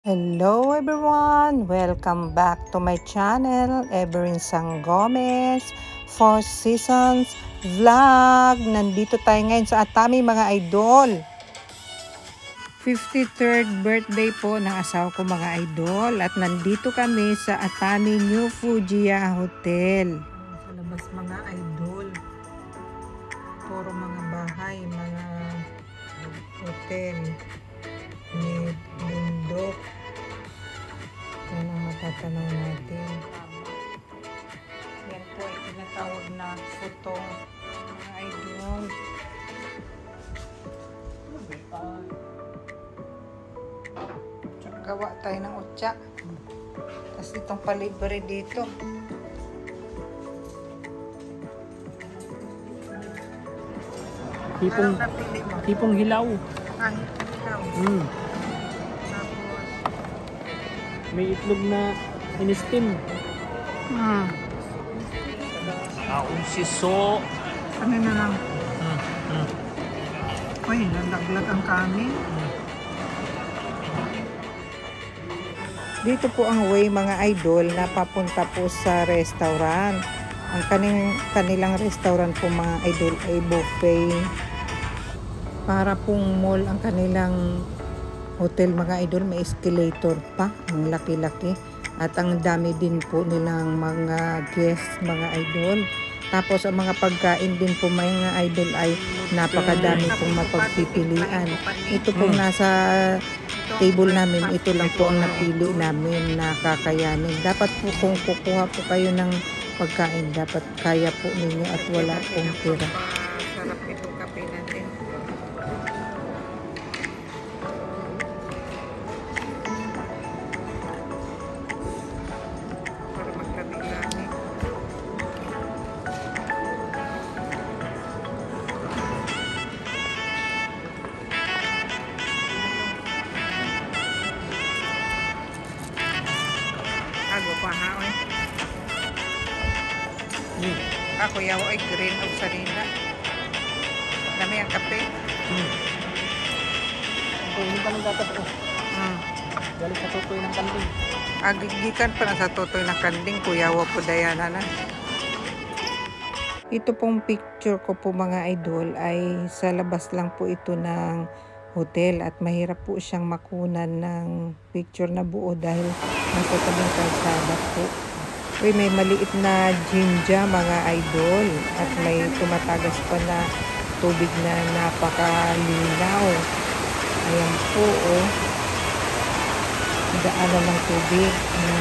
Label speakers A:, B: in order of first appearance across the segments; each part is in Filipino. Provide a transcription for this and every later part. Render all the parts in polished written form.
A: Hello everyone! Welcome back to my channel, Everin Sang Gomez, Four Seasons Vlog. Nandito tayo ngayon sa Atami mga idol. 53rd birthday po ng asawa ko mga idol. At nandito kami sa Atami New Fujiya Hotel. Sa labas mga idol. Puro mga bahay, mga hotel. May bundok. Yan ang matatanaw natin. Yan po ay tinatawag na putong mga idol. Gawa tayo ng utya. Tapos itong palibre dito.
B: Tipong hilaw.
A: Ah, hilaw.
B: May itlog na in-steam. Taong siso.
A: Ano na lang? Uy, nalaglag ang kanin. Dito po ang way mga idol na papunta po sa restaurant. Ang kanilang restaurant po mga idol ay buffet. Para pong mall ang kanilang hotel mga idol, may escalator pa, ang laki-laki at ang dami din po nilang mga guests mga idol. Tapos ang mga pagkain din po mga idol ay napakadami pong mapagpipilian. Ito pong nasa table namin, ito lang po ang napili namin na kakayanin. Dapat po kung kukuha po kayo ng pagkain, dapat kaya po ninyo at wala pong pera. Sarap itong kape natin. Ako pa ha, oy. Ako yaw ay green o sarina. Dami ang kape.
B: Hindi pa nang dapat ako. Galing sa tutoy ng kanding.
A: Agigikan pa na sa tutoy ng kanding, kuyawa po dayana na. Ito pong picture ko po mga idol ay sa labas lang po ito ng hotel at mahirap po siyang makunan ng picture na buo dahil nasa tabing kalsada po. Uy, may maliit na jinja mga idol at may tumatagas pa na tubig na napakalinaw. Ayan po oh. Daanan ng tubig na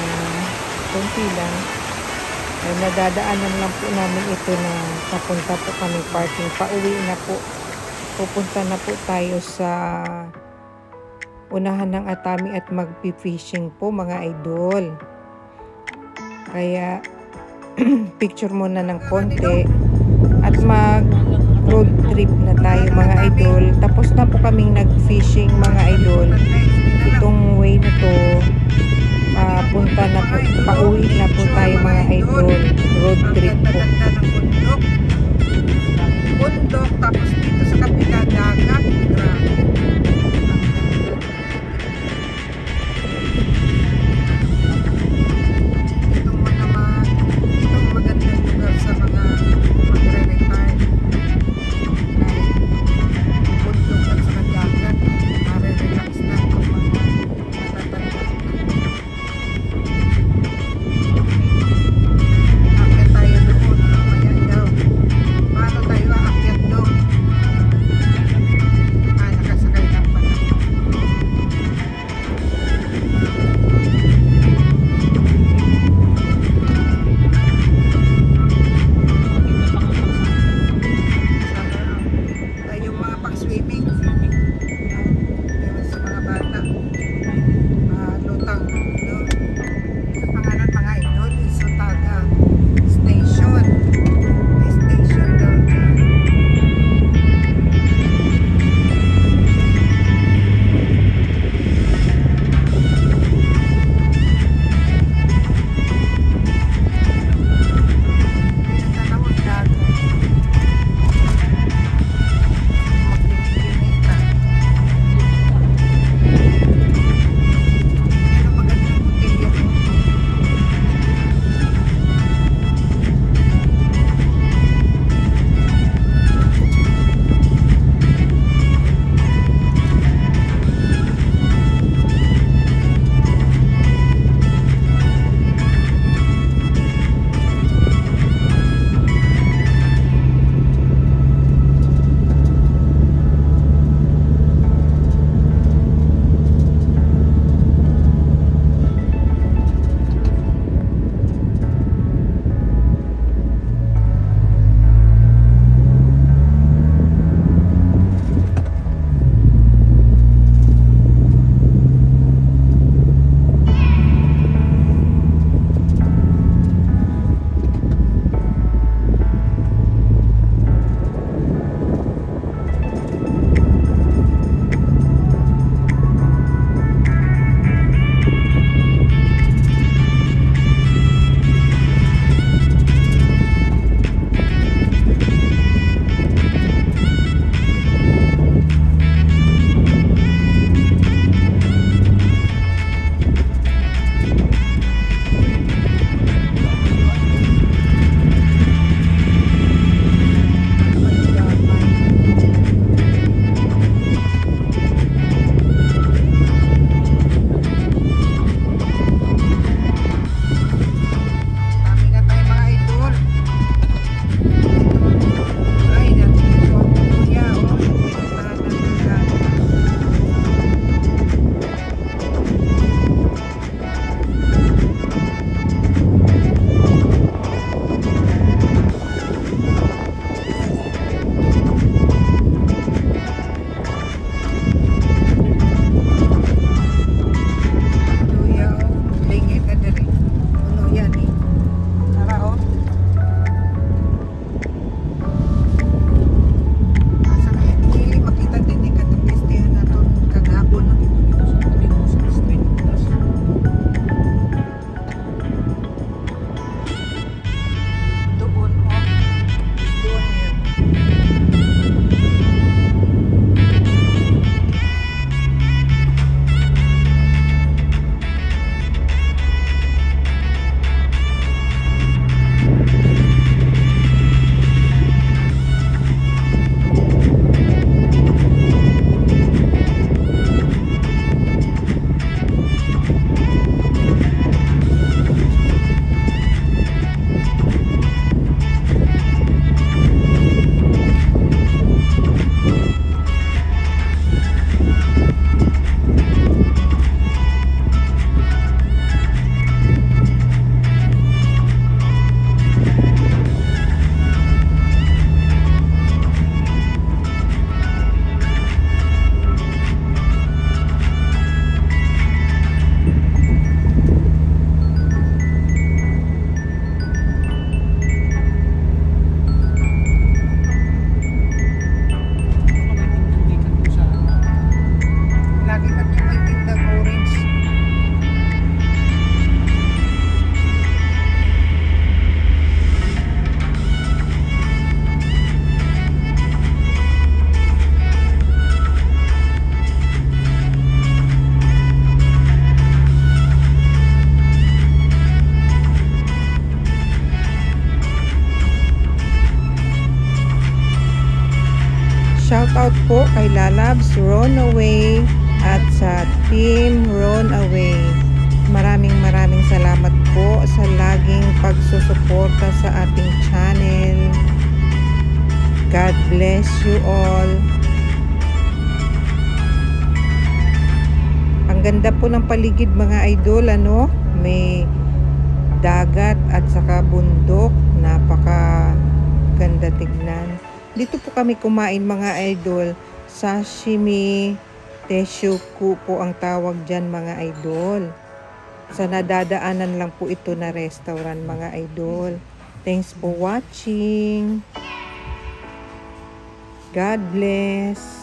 A: konti lang. Ay nadadaanan lang po namin ito na papunta po kami parking. Pauwi na po. Pupunta na po tayo sa unahan ng Atami at magpi-fishing po mga idol. Kaya picture muna ng konti at mag road trip na tayo mga idol. Tapos na po kaming nag-fishing mga idol. Itong way na to punta na po, pauwi na po tayo mga idol. Road trip po. Bundok, tapos dito sa kapila dagat. Grabe. Itong magandang lugar sa mga magre-retire. Bundok at sa dagat. Mare-relax na itong kay Lalabs Runaway at sa Team Runaway. Maraming salamat po sa laging pagsusuporta sa ating channel. God bless you all. Ang ganda po ng paligid mga idol, ano? May dagat at saka bundok. Napaka ganda tignan. Dito po kami kumain mga idol. Sashimi Teshuku po ang tawag dyan mga idol. Sa nadadaanan lang po ito na restaurant mga idol. Thanks for watching. God bless.